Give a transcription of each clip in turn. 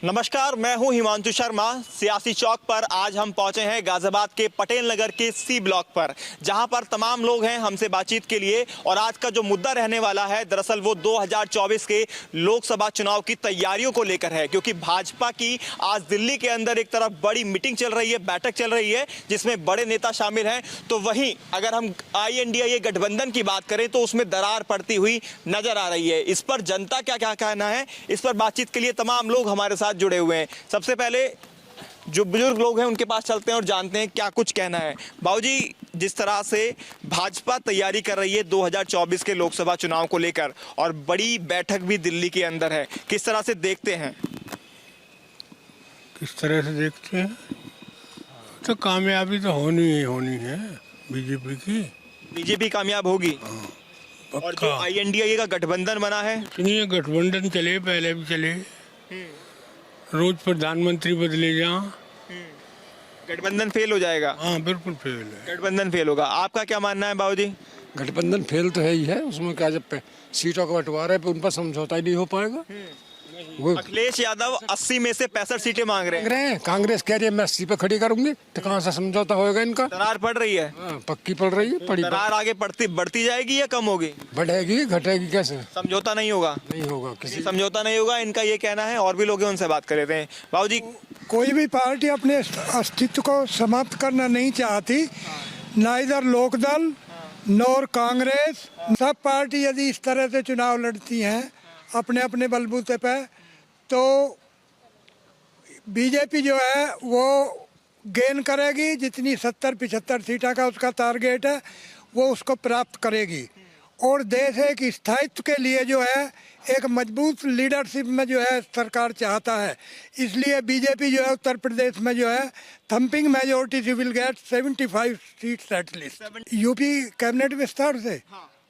नमस्कार, मैं हूं हिमांशु शर्मा। सियासी चौक पर आज हम पहुंचे हैं गाजियाबाद के पटेल नगर के सी ब्लॉक पर, जहां पर तमाम लोग हैं हमसे बातचीत के लिए। और आज का जो मुद्दा रहने वाला है दरअसल वो 2024 के लोकसभा चुनाव की तैयारियों को लेकर है, क्योंकि भाजपा की आज दिल्ली के अंदर एक तरफ बड़ी मीटिंग चल रही है, बैठक चल रही है जिसमें बड़े नेता शामिल हैं। तो वहीं अगर हम INDA गठबंधन की बात करें तो उसमें दरार पड़ती हुई नजर आ रही है। इस पर जनता क्या क्या कहना है, इस पर बातचीत के लिए तमाम लोग हमारे साथ जुड़े हुए हैं। सबसे पहले जो बुजुर्ग लोग हैं उनके पास चलते हैं और जानते हैं क्या कुछ कहना है। बाबूजी, जिस तरह से भाजपा तैयारी कर रही है 2024 के लोकसभा चुनाव को लेकर और बड़ी बैठक भी दिल्ली के अंदर है, किस तरह से देखते हैं? किस तरह से देखते हैं तो कामयाबी तो होनी ही होनी है बीजेपी की। बीजेपी कामयाब होगी। और जो INDA का गठबंधन बना है, सुनिए, गठबंधन चले, पहले भी चले, रोज प्रधानमंत्री बदले जहाँ, गठबंधन फेल हो जाएगा। हाँ बिल्कुल फेल है, गठबंधन फेल होगा। आपका क्या मानना है बाबूजी? गठबंधन फेल तो है ही है, उसमें क्या, जब सीटों का बंटवारा है पे उन पर समझौता ही नहीं हो पाएगा। वो अखिलेश यादव 80 में से 65 सीटें मांग रहे हैं। कांग्रेस कह रही है मैं 80 पे खड़ी करूंगी, तो कहाँ से समझौता होएगा इनका? दरार पड़ रही है। पक्की पड़ रही है, पड़ी दरार आगे बढ़ती जाएगी या कम होगी? बढ़ेगी, घटेगी कैसे? समझौता नहीं होगा। नहीं होगा, किसी समझौता नहीं होगा, इनका ये कहना है। और भी लोग हैं, उनसे बात कर लेते हैं। बाबूजी, कोई भी पार्टी अपने अस्तित्व को समाप्त करना नहीं चाहती, ना इधर लोकदल नौर कांग्रेस। सब पार्टी यदि इस तरह से चुनाव लड़ती हैं अपने अपने बलबूते पे, तो बीजेपी जो है वो गेन करेगी। जितनी 70-75 सीटा का उसका टारगेट है वो उसको प्राप्त करेगी। और देश एक स्थायित्व के लिए जो है एक मजबूत लीडरशिप में जो है सरकार चाहता है। इसलिए बीजेपी जो है उत्तर प्रदेश में जो है thumping majority she will get 75 seats at least. UP cabinet विस्तार से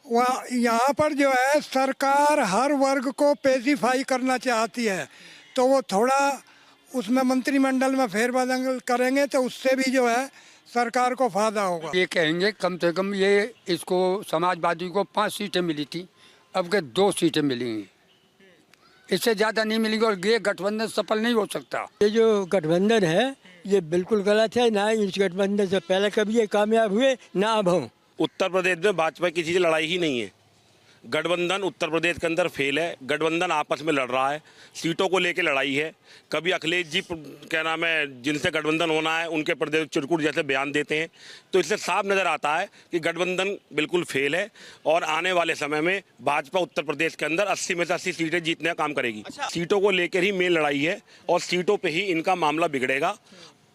वहाँ यहाँ पर जो है सरकार हर वर्ग को पेसिफाई करना चाहती है, तो वो थोड़ा उसमें मंत्रिमंडल में फेरबदल करेंगे तो उससे भी जो है सरकार को फायदा होगा। ये कहेंगे कम से कम ये इसको समाजवादी को 5 सीटें मिली थी, अब के 2 सीटें मिलेंगी, इससे ज़्यादा नहीं मिलेंगी। और ये गठबंधन सफल नहीं हो सकता। ये जो गठबंधन है ये बिल्कुल गलत है। ना इस गठबंधन से पहले कभी ये कामयाब हुए, ना अब हों। उत्तर प्रदेश में भाजपा की किसी से लड़ाई ही नहीं है। गठबंधन उत्तर प्रदेश के अंदर फेल है। गठबंधन आपस में लड़ रहा है, सीटों को लेकर लड़ाई है। कभी अखिलेश जी क्या नाम है, जिनसे गठबंधन होना है, उनके प्रदेश चिरकुट जैसे बयान देते हैं। तो इससे साफ नज़र आता है कि गठबंधन बिल्कुल फेल है। और आने वाले समय में भाजपा उत्तर प्रदेश के अंदर 80 में से 80 सीटें जीतने का काम करेगी। सीटों को लेकर ही मेन लड़ाई है और सीटों पर ही इनका मामला बिगड़ेगा।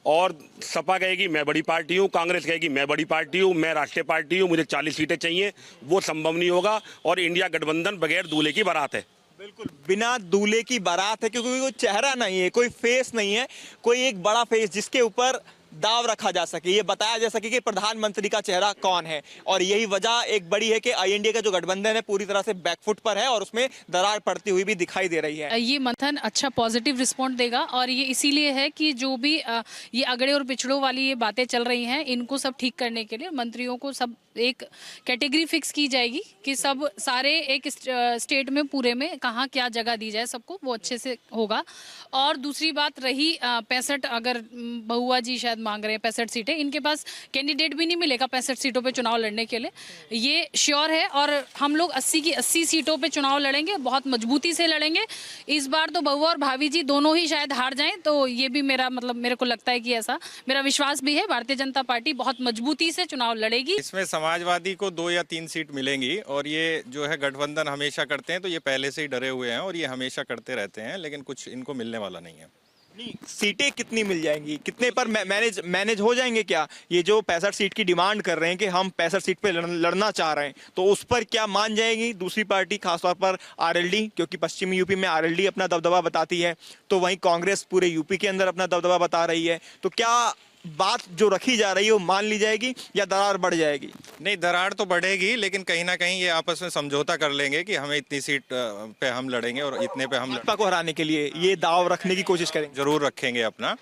और सपा कहेगी मैं बड़ी पार्टी हूँ, कांग्रेस कहेगी मैं बड़ी पार्टी हूँ, मैं राष्ट्रीय पार्टी हूँ, मुझे 40 सीटें चाहिए। वो संभव नहीं होगा। और इंडिया गठबंधन बगैर दूल्हे की बारात है। बिल्कुल बिना दूल्हे की बारात है, क्योंकि कोई चेहरा नहीं है, कोई फेस नहीं है, कोई एक बड़ा फेस जिसके ऊपर दाव रखा जा सके, ये बताया जा सके कि प्रधानमंत्री का चेहरा कौन है। और यही वजह एक बड़ी है कि INDA का जो गठबंधन है पूरी तरह से बैकफुट पर है और उसमें दरार पड़ती हुई भी दिखाई दे रही है। ये मंथन अच्छा पॉजिटिव रिस्पॉन्ड देगा और ये इसीलिए है कि जो भी ये अगड़े और पिछड़ों वाली ये बातें चल रही हैं, इनको सब ठीक करने के लिए मंत्रियों को सब एक कैटेगरी फिक्स की जाएगी कि सब सारे एक स्टेट में पूरे में कहाँ क्या जगह दी जाए सबको, वो अच्छे से होगा। और दूसरी बात रही 65, अगर बहुआ जी शायद मांग रहे हैं 65 सीटें, इनके पास कैंडिडेट भी नहीं मिलेगा 65 सीटों पे चुनाव लड़ने के लिए, ये श्योर है। और हम लोग 80 की 80 सीटों पे चुनाव लड़ेंगे, बहुत मजबूती से लड़ेंगे। इस बार तो बहुआ और भाभी जी दोनों ही शायद हार जाएं, तो ये भी मेरा मतलब मेरे को लगता है कि ऐसा मेरा विश्वास भी है। भारतीय जनता पार्टी बहुत मजबूती से चुनाव लड़ेगी। इसमें समाजवादी को 2 या 3 सीट मिलेंगी। और ये जो है गठबंधन हमेशा करते हैं, तो ये पहले से ही डरे हुए हैं और ये हमेशा करते रहते हैं, लेकिन कुछ इनको मिलने वाला नहीं है। नहीं, सीटें कितनी मिल जाएंगी, कितने पर मैनेज हो जाएंगे क्या? ये जो 65 सीट की डिमांड कर रहे हैं कि हम 65 सीट पे लड़ना चाह रहे हैं, तो उस पर क्या मान जाएगी दूसरी पार्टी, खासतौर पर RLD? क्योंकि पश्चिमी यूपी में RLD अपना दबदबा बताती है, तो वहीं कांग्रेस पूरे यूपी के अंदर अपना दबदबा बता रही है। तो क्या बात जो रखी जा रही है वो मान ली जाएगी या दरार बढ़ जाएगी? नहीं, दरार तो बढ़ेगी, लेकिन कहीं ना कहीं ये आपस में समझौता कर लेंगे कि हमें इतनी सीट पे हम लड़ेंगे और इतने पे हम भाजपा को हराने के लिए ये दाव रखने की कोशिश करेंगे। जरूर रखेंगे अपना।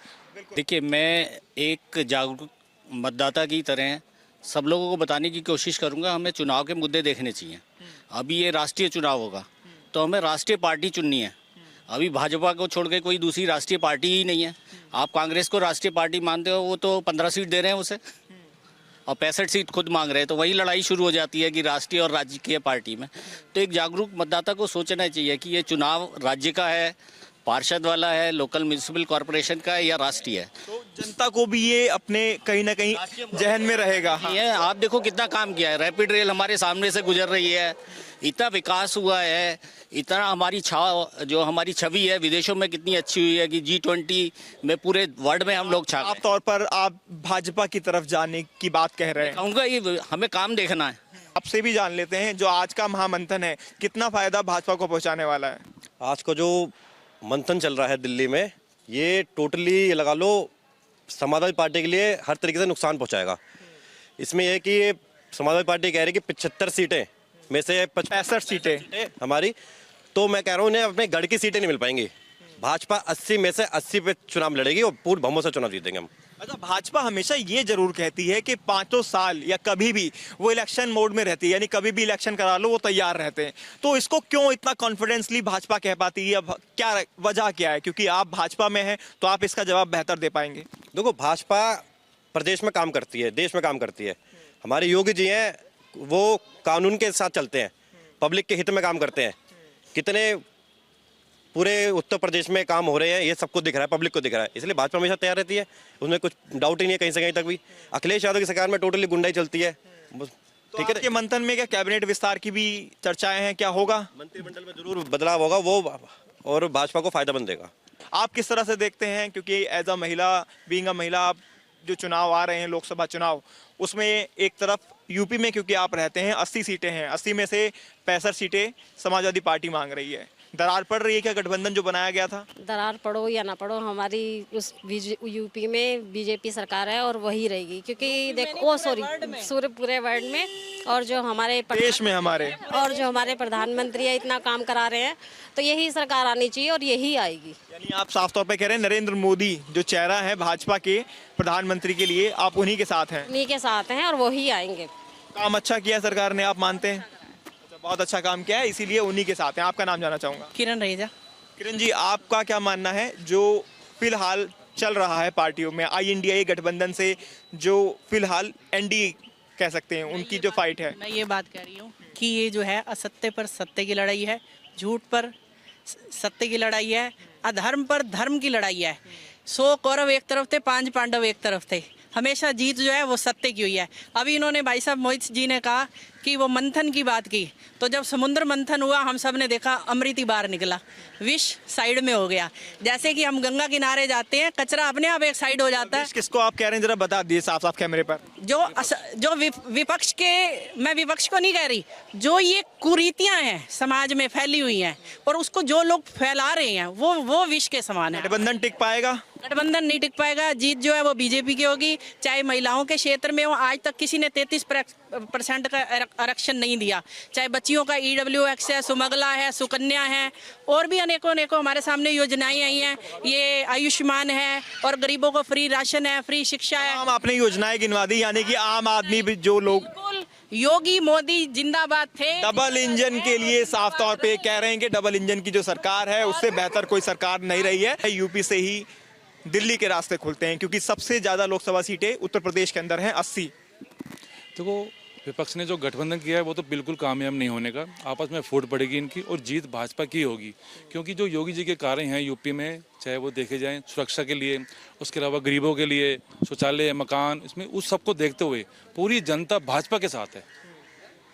देखिए, मैं एक जागरूक मतदाता की तरह सब लोगों को बताने की कोशिश करूंगा, हमें चुनाव के मुद्दे देखने चाहिए। अभी ये राष्ट्रीय चुनाव होगा तो हमें राष्ट्रीय पार्टी चुननी है। अभी भाजपा को छोड़ के कोई दूसरी राष्ट्रीय पार्टी ही नहीं है। आप कांग्रेस को राष्ट्रीय पार्टी मानते हो, वो तो 15 सीट दे रहे हैं उसे और 65 सीट खुद मांग रहे हैं, तो वही लड़ाई शुरू हो जाती है कि राष्ट्रीय और राजकीय पार्टी में। तो एक जागरूक मतदाता को सोचना चाहिए कि ये चुनाव राज्य का है, पार्षद वाला है, लोकल म्यूनिसिपल कॉरपोरेशन का है या राष्ट्रीय है। तो जनता को भी ये अपने कहीं ना कहीं जहन में रहेगा। हाँ। ये आप देखो कितना काम किया है, रैपिड रेल हमारे सामने से गुजर रही है, इतना विकास हुआ है, इतना हमारी जो हमारी छवि है विदेशों में कितनी अच्छी हुई है कि G20 में पूरे वर्ल्ड में हम लोग छा गए। आप तौर पर आप भाजपा की तरफ जाने की बात कह रहे हैं। कहूँगा ये हमें काम देखना है। आपसे भी जान लेते हैं, जो आज का महामंथन है कितना फायदा भाजपा को पहुंचाने वाला है? आज का जो मंथन चल रहा है दिल्ली में, ये टोटली लगा लो समाजवादी पार्टी के लिए हर तरीके से नुकसान पहुंचाएगा। इसमें यह है कि ये समाजवादी पार्टी कह रही है कि 75 सीटें में से 65 सीटें हमारी, तो मैं कह रहा हूँ उन्हें अपने गढ़ की सीटें नहीं मिल पाएंगी। भाजपा 80 में से 80 पे चुनाव लड़ेगी और पूर्ण बहुमत से चुनाव जीतेंगे हम। अच्छा, भाजपा हमेशा ये जरूर कहती है कि 5 साल या कभी भी वो इलेक्शन मोड में रहती है, यानी कभी भी इलेक्शन करा लो वो तैयार रहते हैं। तो इसको क्यों इतना कॉन्फिडेंसली भाजपा कह पाती है? क्या वजह क्या है? क्योंकि आप भाजपा में हैं तो आप इसका जवाब बेहतर दे पाएंगे। देखो, भाजपा प्रदेश में काम करती है, देश में काम करती है। हमारे योगी जी हैं, वो कानून के साथ चलते हैं, पब्लिक के हित में काम करते हैं। कितने पूरे उत्तर प्रदेश में काम हो रहे हैं ये सबको दिख रहा है, पब्लिक को दिख रहा है, इसलिए भाजपा हमेशा तैयार रहती है। उसमें कुछ डाउट ही नहीं है कहीं से कहीं तक भी। अखिलेश यादव की सरकार में टोटली गुंडाई चलती है। ठीक है, मंथन में क्या कैबिनेट विस्तार की भी चर्चाएं हैं? क्या होगा मंत्रिमंडल में? जरूर बदलाव होगा वो, और भाजपा को फायदा देगा। आप किस तरह से देखते हैं? क्योंकि एज अ महिला, बीइंग अ महिला, आप जो चुनाव आ रहे हैं लोकसभा चुनाव, उसमें एक तरफ यूपी में क्योंकि आप रहते हैं 80 सीटें हैं, 80 में से 65 सीटें समाजवादी पार्टी मांग रही है। दरार पड़ रही है क्या गठबंधन जो बनाया गया था? दरार पड़ो या ना पड़ो, हमारी उस यूपी में बीजेपी सरकार है और वही रहेगी। क्योंकि देखो पूरे वर्ल्ड में, और जो हमारे देश में हमारे और जो हमारे प्रधानमंत्री है इतना काम करा रहे हैं, तो यही सरकार आनी चाहिए और यही आएगी। यानी आप साफ तौर पे कह रहे हैं नरेंद्र मोदी जो चेहरा है भाजपा के प्रधानमंत्री के लिए, आप उन्हीं के साथ हैं? उन्हीं के साथ हैं और वही आएंगे। काम अच्छा किया सरकार ने, आप मानते हैं? बहुत अच्छा काम किया है, इसीलिए उन्हीं के साथ हैं। आपका नाम जानना चाहूंगा। किरण रहेजा। किरण जी, आपका क्या मानना है जो फिलहाल चल रहा है पार्टियों में, INDA गठबंधन से जो फिलहाल NDA कह सकते हैं, उनकी जो फाइट है? मैं ये बात कह रही हूँ कि ये जो है असत्य पर सत्य की लड़ाई है, झूठ पर सत्य की लड़ाई है, अधर्म पर धर्म की लड़ाई है। 100 कौरव एक तरफ थे, 5 पांडव एक तरफ थे। हमेशा जीत जो है वो सत्य की हुई है। अभी इन्होंने भाई साहब मोहित जी ने कहा कि वो मंथन की बात की, तो जब समुद्र मंथन हुआ हम सब ने देखा अमृत ही बाहर निकला, विष साइड में हो गया। जैसे कि हम गंगा किनारे जाते हैं, कचरा अपने आप एक साइड हो जाता है। किसको आप कह रहे हैं, जरा बता दिए साफ साफ कैमरे पर। जो विपक्ष के, मैं विपक्ष को नहीं कह रही, जो ये कुरीतियां हैं समाज में फैली हुई हैं और उसको जो लोग फैला रहे हैं वो विष के समान है। गठबंधन टिक पाएगा? गठबंधन नहीं टिक पाएगा। जीत जो है वो बीजेपी की होगी, चाहे महिलाओं के क्षेत्र में हो। आज तक किसी ने 33% का आरक्षण नहीं दिया। चाहे बच्चियों का EWX है, सुमगला है, सुकन्या है, और भी अनेकों हमारे सामने योजनाएं आई हैं। ये आयुष्मान है और गरीबों को फ्री राशन है, फ्री शिक्षा है। आपने योजनाएं गिनवा दी, यानी कि आम आदमी भी, जो लोग योगी मोदी जिंदाबाद थे। डबल इंजन के लिए साफ तौर पे कह रहे हैं कि डबल इंजन की जो सरकार है उससे बेहतर कोई सरकार नहीं रही है। यूपी से ही दिल्ली के रास्ते खुलते हैं, क्योंकि सबसे ज्यादा लोकसभा सीटें उत्तर प्रदेश के अंदर हैं, 80। देखो, विपक्ष ने जो गठबंधन किया है वो तो बिल्कुल कामयाब नहीं होने का। आपस में फूट पड़ेगी इनकी और जीत भाजपा की होगी, क्योंकि जो योगी जी के कार्य हैं यूपी में, चाहे वो देखे जाएं सुरक्षा के लिए, उसके अलावा गरीबों के लिए शौचालय, मकान, इसमें उस सबको देखते हुए पूरी जनता भाजपा के साथ है।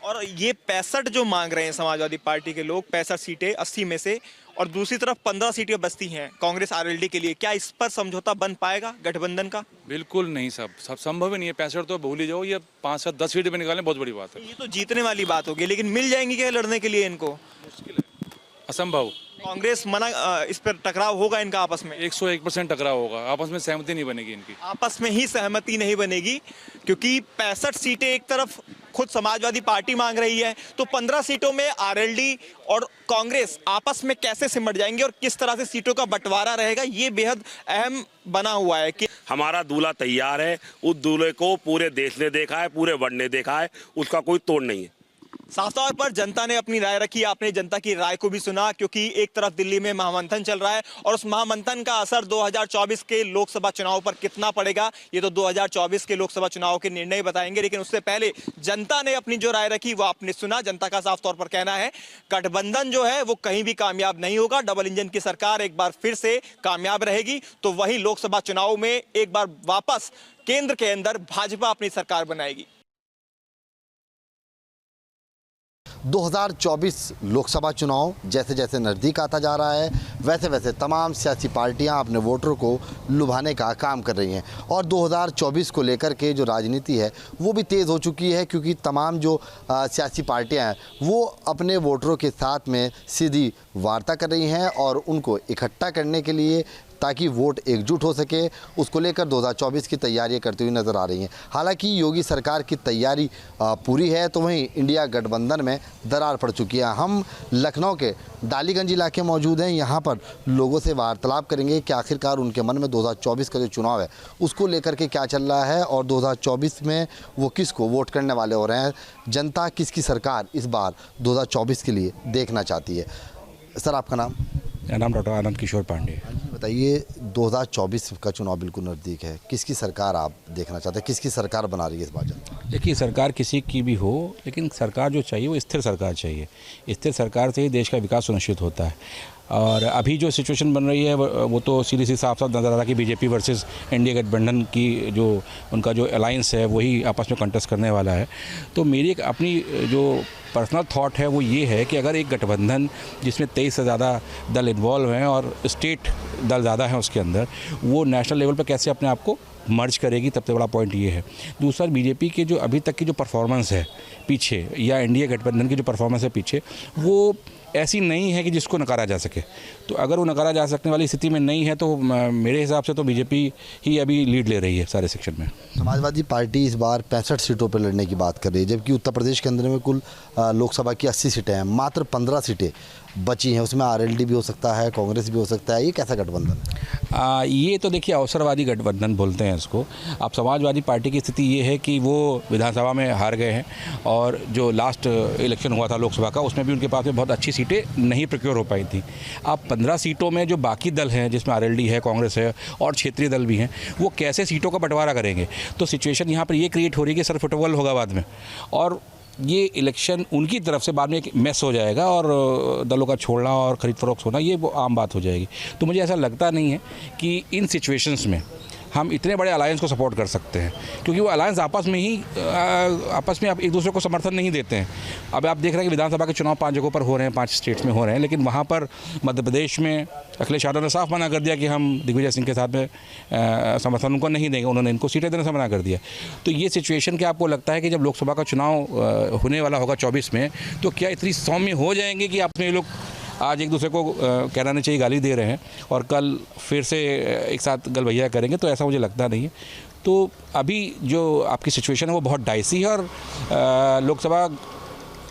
और ये 65 जो मांग रहे हैं समाजवादी पार्टी के लोग, 65 सीटें 80 में से, और दूसरी तरफ 15 सीटें बचती हैं कांग्रेस RLD के लिए, क्या इस पर समझौता बन पाएगा गठबंधन का? बिल्कुल नहीं, सब संभव ही नहीं है। 65 तो भूल ही जाओ, ये 5 से 10 सीटें भी निकालें बहुत बड़ी बात है। ये तो जीतने वाली बात होगी, लेकिन मिल जाएंगी क्या लड़ने के लिए इनको? मुश्किल है, असंभव। कांग्रेस मना, इस पर टकराव होगा इनका आपस में? 101% टकराव होगा, आपस में सहमति नहीं बनेगी इनकी। आपस में ही सहमति नहीं बनेगी, क्योंकि 65 सीटें एक तरफ खुद समाजवादी पार्टी मांग रही है, तो 15 सीटों में RLD और कांग्रेस आपस में कैसे सिमट जाएंगे और किस तरह से सीटों का बंटवारा रहेगा, ये बेहद अहम बना हुआ है। कि हमारा दूल्हा तैयार है, उस दूल्हे को पूरे देश ने देखा है, पूरे वर्ल्ड ने देखा है, उसका कोई तोड़ नहीं है। साफ तौर पर जनता ने अपनी राय रखी, आपने जनता की राय को भी सुना, क्योंकि एक तरफ दिल्ली में महामंथन चल रहा है और उस महामंथन का असर 2024 के लोकसभा चुनाव पर कितना पड़ेगा ये तो 2024 के लोकसभा चुनाव के निर्णय बताएंगे। लेकिन उससे पहले जनता ने अपनी जो राय रखी वो आपने सुना। जनता का साफ तौर पर कहना है गठबंधन जो है वो कहीं भी कामयाब नहीं होगा, डबल इंजन की सरकार एक बार फिर से कामयाब रहेगी, तो वही लोकसभा चुनाव में एक बार वापस केंद्र के अंदर भाजपा अपनी सरकार बनाएगी। 2024 लोकसभा चुनाव जैसे जैसे नज़दीक आता जा रहा है वैसे वैसे तमाम सियासी पार्टियां अपने वोटरों को लुभाने का काम कर रही हैं और 2024 को लेकर के जो राजनीति है वो भी तेज़ हो चुकी है, क्योंकि तमाम जो सियासी पार्टियां हैं वो अपने वोटरों के साथ में सीधी वार्ता कर रही हैं और उनको इकट्ठा करने के लिए ताकि वोट एकजुट हो सके उसको लेकर 2024 की तैयारियां करती हुई नज़र आ रही हैं। हालांकि योगी सरकार की तैयारी पूरी है तो वहीं इंडिया गठबंधन में दरार पड़ चुकी है। हम लखनऊ के डालीगंज इलाके मौजूद हैं, यहाँ पर लोगों से वार्तालाप करेंगे कि आखिरकार उनके मन में 2024 का जो चुनाव है उसको लेकर के क्या चल रहा है और 2024 में वो किसको वोट करने वाले हो रहे हैं, जनता किसकी सरकार इस बार 2024 के लिए देखना चाहती है। सर आपका नाम? मेरा नाम डॉक्टर आनंद किशोर पांडे। बताइए 2024 का चुनाव बिल्कुल नज़दीक है, किसकी सरकार आप देखना चाहते हैं, किसकी सरकार बना रही है इस बार जनता? देखिए सरकार किसी की भी हो लेकिन सरकार जो चाहिए वो स्थिर सरकार चाहिए। स्थिर सरकार से ही देश का विकास सुनिश्चित होता है और अभी जो सिचुएशन बन रही है वो तो सीधी सी साफ साफ नज़र आ रहा है कि बीजेपी वर्सेस इंडिया गठबंधन की जो उनका जो अलायंस है वही आपस में कंटेस्ट करने वाला है। तो मेरी एक अपनी जो पर्सनल थॉट है वो ये है कि अगर एक गठबंधन जिसमें 23 से ज़्यादा दल इन्वॉल्व हैं और स्टेट दल ज़्यादा हैं उसके अंदर, वो नेशनल लेवल पर कैसे अपने आप को मर्ज करेगी, सबसे बड़ा पॉइंट ये है। दूसरा बीजेपी के जो अभी तक की जो परफॉर्मेंस है पीछे या इंडिया गठबंधन की जो परफॉर्मेंस है पीछे वो ऐसी नहीं है कि जिसको नकारा जा सके। तो अगर वो नकारा जा सकने वाली स्थिति में नहीं है तो मेरे हिसाब से तो बीजेपी ही अभी लीड ले रही है सारे सेक्शन में। समाजवादी पार्टी इस बार 65 सीटों पर लड़ने की बात कर रही है, जबकि उत्तर प्रदेश के अंदर में कुल लोकसभा की 80 सीटें हैं, मात्र 15 सीटें बची हैं, उसमें आरएलडी भी हो सकता है, कांग्रेस भी हो सकता है। ये कैसा गठबंधन है? ये तो देखिए अवसरवादी गठबंधन बोलते हैं इसको। अब समाजवादी पार्टी की स्थिति ये है कि वो विधानसभा में हार गए हैं और जो लास्ट इलेक्शन हुआ था लोकसभा का उसमें भी उनके पास में बहुत अच्छी सीटें नहीं प्रोक्योर हो पाई थी। अब 15 सीटों में जो बाकी दल हैं जिसमें आरएलडी है, कांग्रेस है और क्षेत्रीय दल भी हैं, वो कैसे सीटों का बंटवारा करेंगे। तो सिचुएशन यहाँ पर ये क्रिएट हो रही है कि सर फुटबॉल होगा बाद में और ये इलेक्शन उनकी तरफ से बाद में एक मैस हो जाएगा और दलों का छोड़ना और खरीद फरोख्त होना ये वो आम बात हो जाएगी। तो मुझे ऐसा लगता नहीं है कि इन सिचुएशंस में हम इतने बड़े अलायंस को सपोर्ट कर सकते हैं, क्योंकि वो अलायंस आपस में आप एक दूसरे को समर्थन नहीं देते हैं। अब आप देख रहे हैं कि विधानसभा के चुनाव 5 जगहों पर हो रहे हैं, 5 स्टेट्स में हो रहे हैं, लेकिन वहाँ पर मध्य प्रदेश में अखिलेश यादव ने साफ मना कर दिया कि हम दिग्विजय सिंह के साथ में समर्थन उनको नहीं देंगे, उन्होंने इनको सीटें देने से मना कर दिया। तो ये सिचुएशन क्या आपको लगता है कि जब लोकसभा का चुनाव होने वाला होगा 24 में तो क्या इतनी सौम्य हो जाएंगे कि आपने ये लोग आज एक दूसरे को कहना नहीं चाहिए गाली दे रहे हैं और कल फिर से एक साथ गलबैया करेंगे? तो ऐसा मुझे लगता नहीं है। तो अभी जो आपकी सिचुएशन है वो बहुत डाइसी है और लोकसभा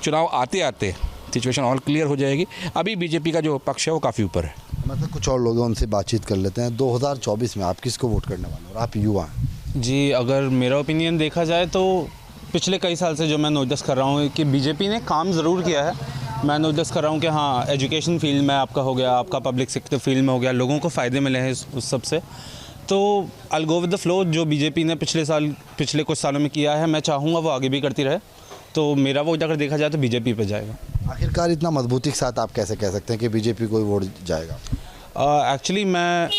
चुनाव आते आते सिचुएशन और क्लियर हो जाएगी। अभी बीजेपी का जो पक्ष है वो काफ़ी ऊपर है। मतलब कुछ और लोग हैं उनसे बातचीत कर लेते हैं। 2024 में आप किसको वोट करने वाले और आप युवा हैं? जी, अगर मेरा ओपिनियन देखा जाए तो पिछले कई साल से जो मैं नोटिस कर रहा हूँ कि बीजेपी ने काम ज़रूर किया है। मैं नोटिस कर रहा हूँ कि हाँ, एजुकेशन फील्ड में आपका हो गया, आपका पब्लिक सेक्टर फील्ड में हो गया, लोगों को फ़ायदे मिले हैं उस सब से। तो आई गो विद द फ्लो। जो बीजेपी ने पिछले कुछ सालों में किया है मैं चाहूँगा वो आगे भी करती रहे। तो मेरा वोट अगर देखा जाए तो बीजेपी पे जाएगा। आखिरकार इतना मजबूती के साथ आप कैसे कह सकते हैं कि बीजेपी को वोट जाएगा? एक्चुअली मैं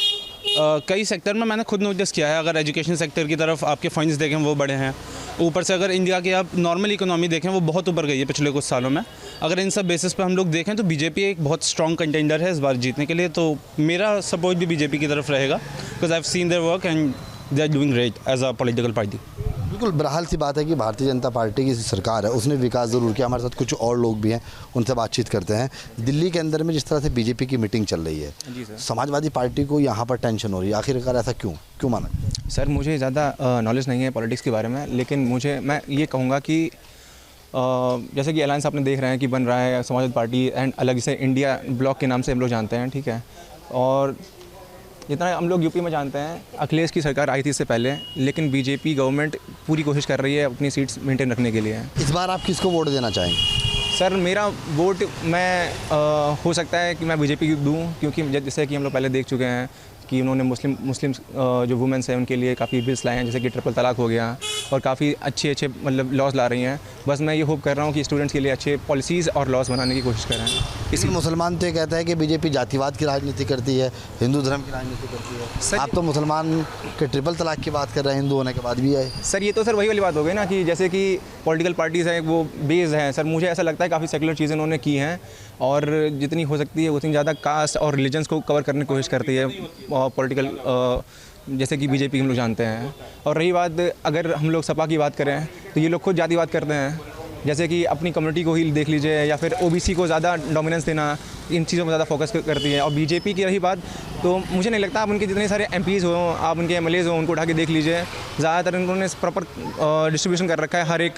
कई सेक्टर में मैंने खुद नोटिस किया है। अगर एजुकेशन सेक्टर की तरफ आपके फंड्स देखें वो बड़े हैं, ऊपर से अगर इंडिया की आप नॉर्मल इकोनॉमी देखें वो बहुत ऊपर गई है पिछले कुछ सालों में। अगर इन सब बेसिस पे हम लोग देखें तो बीजेपी एक बहुत स्ट्रॉन्ग कंटेंडर है इस बार जीतने के लिए। तो मेरा सपोर्ट भी बीजेपी की तरफ रहेगा because I have seen their work and they are doing great as a political party. बिल्कुल बहरहाल सी बात है कि भारतीय जनता पार्टी की सरकार है उसने विकास ज़रूर किया। हमारे साथ कुछ और लोग भी हैं, उनसे बातचीत करते हैं। दिल्ली के अंदर में जिस तरह से बीजेपी की मीटिंग चल रही है, समाजवादी पार्टी को यहाँ पर टेंशन हो रही है, आखिरकार ऐसा क्यों माना? सर मुझे ज़्यादा नॉलेज नहीं है पॉलिटिक्स के बारे में, लेकिन मैं ये कहूँगा कि जैसे कि अलायंस आपने देख रहे हैं कि बन रहा है समाजवादी पार्टी एंड अलग से इंडिया ब्लॉक के नाम से हम लोग जानते हैं, ठीक है। और जितना हम लोग यूपी में जानते हैं अखिलेश की सरकार आई थी इससे पहले, लेकिन बीजेपी गवर्नमेंट पूरी कोशिश कर रही है अपनी सीट्स मेंटेन रखने के लिए। इस बार आप किसको वोट देना चाहेंगे? सर मेरा वोट मैं हो सकता है कि मैं बीजेपी दूं, क्योंकि जैसे कि हम लोग पहले देख चुके हैं कि उन्होंने मुस्लिम जो वुमेन्स हैं उनके लिए काफ़ी बिल्स लाए हैं, जैसे कि ट्रिपल तलाक हो गया, और काफ़ी अच्छे मतलब लॉज ला रही हैं। बस मैं ये होप कर रहा हूँ कि स्टूडेंट्स के लिए अच्छे पॉलिसीज़ और लॉज बनाने की कोशिश कर रहे हैं। इसी मुसलमान तो ये कहता है कि बीजेपी जातिवाद की राजनीति करती है, हिंदू धर्म की राजनीति करती है। आप तो मुसलमान के ट्रिपल तलाक की बात कर रहे हैं, हिंदू होने के बाद भी है। सर ये तो सर वही वाली बात हो गई ना कि जैसे कि पॉलिटिकल पार्टीज़ हैं वो बेस्ड हैं। सर मुझे ऐसा लगता है काफ़ी सेकुलर चीज़ें उन्होंने की हैं, और जितनी हो सकती है उतनी ज़्यादा कास्ट और रिलीजन्स को कवर करने की कोशिश करती है पॉलिटिकल, जैसे कि बीजेपी हम लोग जानते हैं। और रही बात अगर हम लोग सपा की बात करें तो ये लोग खुद जातिवाद करते हैं, जैसे कि अपनी कम्युनिटी को ही देख लीजिए, या फिर ओबीसी को ज़्यादा डोमिनेंस देना, इन चीज़ों में ज़्यादा फोकस करती है। और बीजेपी की रही बात तो मुझे नहीं लगता, आप उनके जितने सारे एमपीज़ हों, आप उनके एमएलएज़ हों, उनको उठा के देख लीजिए, ज़्यादातर उन्होंने प्रॉपर डिस्ट्रीब्यूशन कर रखा है हर एक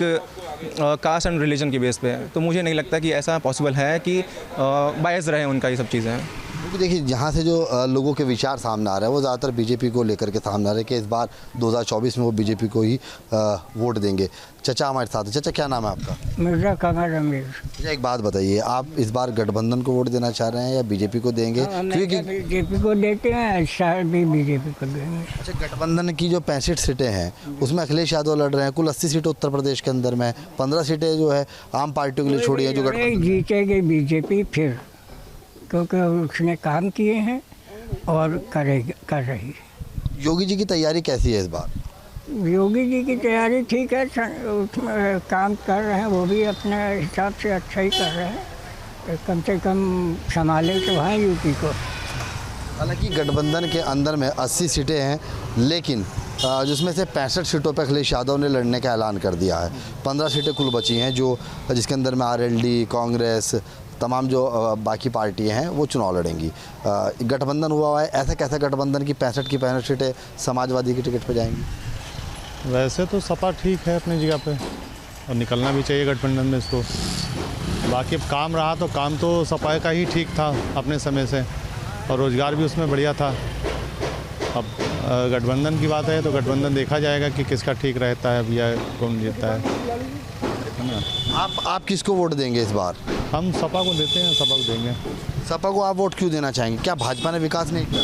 कास्ट एंड रिलीजन के बेस पे। तो मुझे नहीं लगता कि ऐसा पॉसिबल है कि बायस रहे उनका ये सब चीज़ें। क्योंकि देखिए जहाँ से जो लोगों के विचार सामने आ रहे हैं वो ज़्यादातर बीजेपी को लेकर के सामने आ रहे हैं कि इस बार 2024 में वो बीजेपी को ही वोट देंगे। चचा हमारे साथ है। चचा क्या नाम है आपका? मिर्जा कमर रमीज। अच्छा एक बात बताइए, आप इस बार गठबंधन को वोट देना चाह रहे हैं या बीजेपी को देंगे? क्योंकि बीजेपी को देते हैं, शायद भी बीजेपी को देंगे। अच्छा गठबंधन की जो 65 सीटें हैं उसमें अखिलेश यादव लड़ रहे हैं, कुल 80 सीटें उत्तर प्रदेश के अंदर में, 15 सीटें जो है आम पार्टियों के लिए छोड़ी है। जो जीतेगी बीजेपी फिर, क्योंकि उसने काम किए हैं और कर रही है। योगी जी की तैयारी कैसी है इस बार? योगी जी की तैयारी ठीक है, उसमें काम कर रहे हैं, वो भी अपने हिसाब से अच्छा ही कर रहे हैं, कम से कम संभाले तो हैं यूपी को। हालांकि गठबंधन के अंदर में 80 सीटें हैं, लेकिन जिसमें से 65 सीटों पर अखिलेश यादव ने लड़ने का ऐलान कर दिया है। 15 सीटें कुल बची हैं जो जिसके अंदर में आरएलडी, कांग्रेस, तमाम जो बाकी पार्टियां हैं वो चुनाव लड़ेंगी। गठबंधन हुआ है, ऐसा कैसा गठबंधन की 65 की 65 सीटें समाजवादी की टिकट पर जाएंगी? वैसे तो सपा ठीक है अपनी जगह पे, और निकलना भी चाहिए गठबंधन में इसको। बाकी काम रहा तो काम तो सपा का ही ठीक था अपने समय से, और रोज़गार भी उसमें बढ़िया था। अब गठबंधन की बात है तो गठबंधन देखा जाएगा कि किसका ठीक रहता है या कौन जीतता है ना। आप किसको वोट देंगे इस बार? हम सपा को देते हैं, सपा को देंगे। सपा को आप वोट क्यों देना चाहेंगे? क्या भाजपा ने विकास नहीं किया?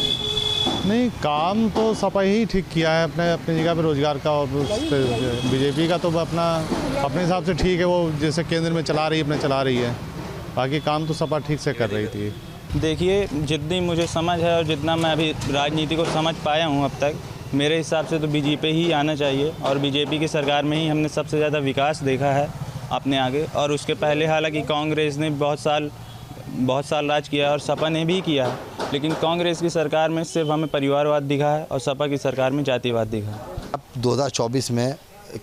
नहीं, काम तो सपा ही ठीक किया है अपनी जगह पे रोज़गार का, और बीजेपी का तो अपने हिसाब से ठीक है, वो जैसे केंद्र में चला रही है। बाकी काम तो सपा ठीक से कर रही थी। देखिए जितनी मुझे समझ है और जितना मैं अभी राजनीति को समझ पाया हूँ अब तक, मेरे हिसाब से तो बीजेपी ही आना चाहिए, और बीजेपी की सरकार में ही हमने सबसे ज़्यादा विकास देखा है अपने आगे। और उसके पहले हालांकि कांग्रेस ने बहुत साल राज किया और सपा ने भी किया है, लेकिन कांग्रेस की सरकार में सिर्फ हमें परिवारवाद दिखा है और सपा की सरकार में जातिवाद दिखा है। अब 2024 में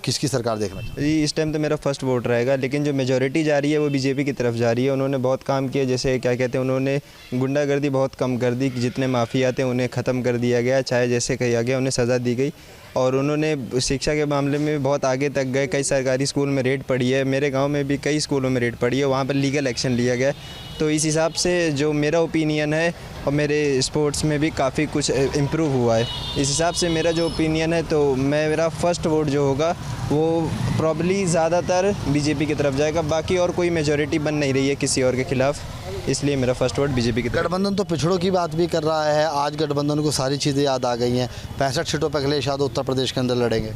किसकी सरकार देखना चाहिए? इस टाइम तो मेरा फर्स्ट वोट रहेगा, लेकिन जो मेजॉरिटी जा रही है वो बीजेपी की तरफ जा रही है। उन्होंने बहुत काम किया, जैसे क्या कहते हैं, उन्होंने गुंडागर्दी बहुत कम कर दी, जितने माफिया थे उन्हें ख़त्म कर दिया गया, चाहे जैसे कहा गया उन्हें सज़ा दी गई। और उन्होंने शिक्षा के मामले में बहुत आगे तक गए, कई सरकारी स्कूल में रेड पड़ी है, मेरे गांव में भी कई स्कूलों में रेड पड़ी है, वहाँ पर लीगल एक्शन लिया गया। तो इस हिसाब से जो मेरा ओपिनियन है, और मेरे स्पोर्ट्स में भी काफ़ी कुछ इम्प्रूव हुआ है, इस हिसाब से मेरा जो ओपिनियन है, तो मेरा फर्स्ट वोट जो होगा वो प्रॉब्ली ज़्यादातर बीजेपी की तरफ जाएगा। बाकी और कोई मेजॉरिटी बन नहीं रही है किसी और के खिलाफ, इसलिए मेरा फर्स्ट वोट बीजेपी की तरफ। गठबंधन तो पिछड़ों की बात भी कर रहा है, आज गठबंधन को सारी चीज़ें याद आ गई हैं। 65 सीटों पर अखिलेश यादव उत्तर प्रदेश के अंदर लड़ेंगे।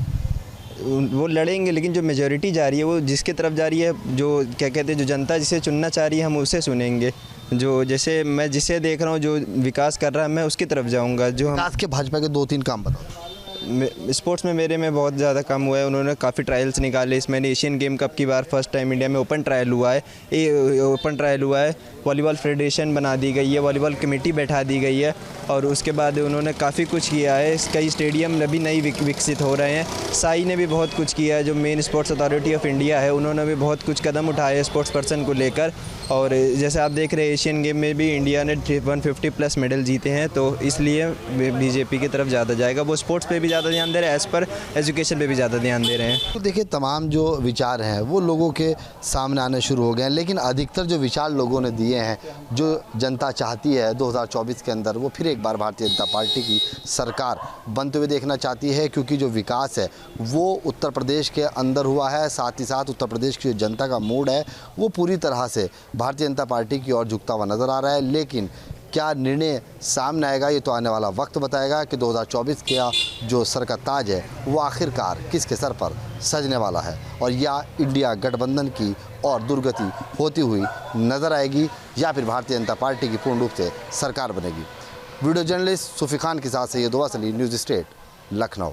वो लड़ेंगे, लेकिन जो मेजॉरिटी जा रही है वो जिसके तरफ जा रही है, जो क्या कहते हैं, जो जनता जिसे चुनना चाह रही है हम उसे सुनेंगे। जो जैसे मैं जिसे देख रहा हूँ जो विकास कर रहा है मैं उसकी तरफ जाऊँगा। जो विकास के भाजपा के 2-3 काम बताओ। स्पोर्ट्स में मेरे में बहुत ज़्यादा कम हुआ है, उन्होंने काफ़ी ट्रायल्स निकाले। इसमें एशियन गेम कप की बार फर्स्ट टाइम इंडिया में ओपन ट्रायल हुआ है, वॉलीबॉल फेडरेशन बना दी गई है, वॉलीबॉल कमेटी बैठा दी गई है, और उसके बाद उन्होंने काफ़ी कुछ किया है। कई स्टेडियम अभी नई विकसित हो रहे हैं। साई ने भी बहुत कुछ किया है, जो main sports authority of India है, उन्होंने भी बहुत कुछ कदम उठाए हैं स्पोर्ट्स पर्सन को लेकर। और जैसे आप देख रहे हैं एशियन गेम में भी इंडिया ने 150 प्लस मेडल जीते हैं, तो इसलिए बीजेपी की तरफ ज़्यादा जाएगा। वो स्पोर्ट्स पे भी ज़्यादा ध्यान दे रहे हैं, एज़ पर एजुकेशन पे भी ज़्यादा ध्यान दे रहे हैं। तो देखिए तमाम जो विचार हैं वो लोगों के सामने आने शुरू हो गए हैं, लेकिन अधिकतर जो विचार लोगों ने दिए हैं, जो जनता चाहती है 2024 के अंदर, वो फिर एक बार भारतीय जनता पार्टी की सरकार बनते हुए देखना चाहती है, क्योंकि जो विकास है वो उत्तर प्रदेश के अंदर हुआ है। साथ ही साथ उत्तर प्रदेश की जो जनता का मूड है वो पूरी तरह से भारतीय जनता पार्टी की ओर झुकता हुआ नज़र आ रहा है। लेकिन क्या निर्णय सामने आएगा ये तो आने वाला वक्त बताएगा कि 2024 का जो सर का ताज है वो आखिरकार किसके सर पर सजने वाला है, और या इंडिया गठबंधन की और दुर्गति होती हुई नज़र आएगी या फिर भारतीय जनता पार्टी की पूर्ण रूप से सरकार बनेगी। वीडियो जर्नलिस्ट सूफी खान के साथ सैयद वसीम, न्यूज़ स्टेट, लखनऊ।